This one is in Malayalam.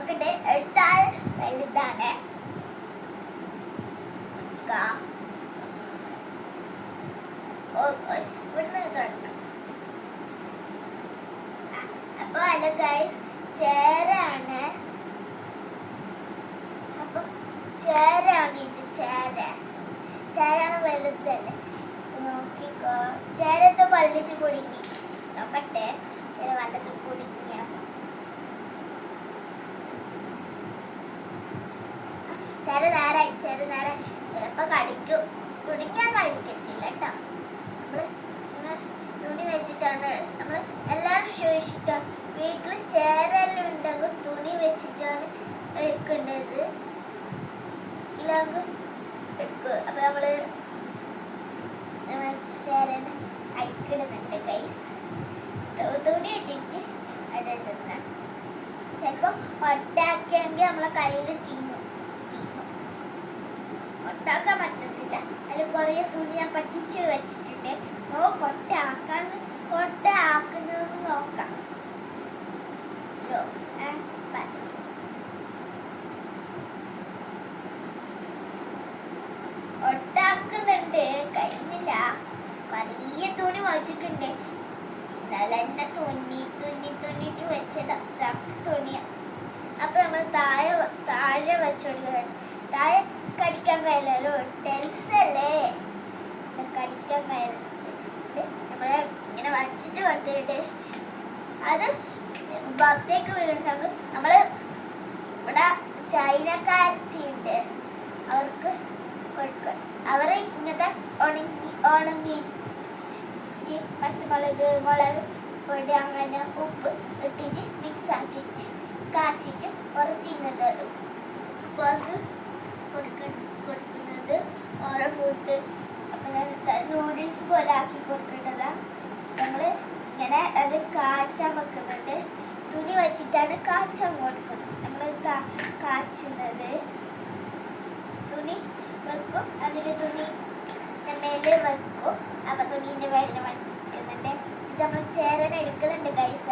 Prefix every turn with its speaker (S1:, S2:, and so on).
S1: നോക്കട്ടെ. എടുത്താൽ വലുതാണ്. ഇവിടുന്ന് തുടങ്ങണം. അപ്പൊ ഹലോ ഗൈസ്, ചേരാണ്. അപ്പൊ ചേരാണ് ഇത്. ചേരാണ് വലുതല്ലേ. നോക്കിക്കോ. ചേരത്ത് വലുത് കുടുങ്ങി. നോക്കട്ടെ. ചേര വലുത് കുടുങ്ങിയ ചേര നേരായി. ചിലപ്പോ കടിക്കും. കുടുങ്ങിയാൽ കടിക്കത്തില്ല കേട്ടോ. നമ്മള് തുണി വെച്ചിട്ടാണ് നമ്മള് എല്ലാവരും സൂക്ഷിച്ചാണ്. വീട്ടിൽ ചേരെല്ലാം ഉണ്ടെങ്കിൽ തുണി വെച്ചിട്ടാണ് എടുക്കേണ്ടത്. ഇല്ലെങ്കിൽ എടുക്കുക. അപ്പൊ നമ്മള് ചേരനെ അയക്കിടുന്നുണ്ട് ഗൈസ്. തുണി ഇട്ടിട്ട് അവിടെ ഇടുന്ന ചിലപ്പോ ഒട്ടാക്കിയെങ്കിൽ നമ്മളെ കയ്യിൽ തീങ്ങും. ഒട്ടാക്കാൻ പറ്റത്തില്ല. അതിൽ കുറെ തുണി ഞാൻ പറ്റിച്ച് വെച്ചിട്ടുണ്ട്. പൊട്ടാക്കുന്നത് നോക്കാം. ഒട്ടാക്കുന്നുണ്ട്. കഴിഞ്ഞില്ല. വലിയ തുണി വെച്ചിട്ടുണ്ട്. നല്ല തുന്നിട്ട് വെച്ചത് റഫ് തുണിയാ. അപ്പൊ നമ്മൾ താഴെ വെച്ചുകൊടുക്കുന്നുണ്ട്. താഴെ കടിക്കാൻ കഴിയില്ലല്ലോ. ടെൽസ് അല്ലേ, കടിക്കാൻ കഴിയില്ല. നമ്മള് ഇങ്ങനെ വച്ചിട്ട് കൊടുത്തിട്ട് അത് പുറത്തേക്ക് വീഴുന്നെങ്കിൽ നമ്മള് ഇവിടെ ചൈനക്കാരത്തിയുണ്ട്, അവർക്ക് കൊടുക്കുക. അവരെ ഇങ്ങനത്തെ ഉണങ്ങി പച്ചമുളക്, മുളക് പൊടി, അങ്ങനെ ഉപ്പ് ഇട്ടിട്ട് മിക്സ് ആക്കിയിട്ട് കാച്ചിട്ട് പുറത്തിങ്ങോട്ട് തരും. അപ്പോൾ അത് കൊടുക്കുന്നത് ഓരോ ഫുഡ്. അപ്പം നൂഡിൽസ് പോലെ ആക്കി കൊടുക്കേണ്ടതാ. നമ്മൾ ഇങ്ങനെ അത് കാച്ചാൻ വെക്കുന്നുണ്ട്. തുണി വെച്ചിട്ടാണ് കാച്ചാൻ കൊടുക്കുന്നത്. നമ്മൾ കാച്ചുന്നത് തുണി വെക്കും. എന്നിട്ട് തുണി മേലെ വെക്കും. അപ്പം തുണീൻ്റെ വെള്ളം വയ്ക്കുന്നുണ്ട്. നമ്മൾ ചേരൻ എടുക്കുന്നുണ്ട് ഗൈസ.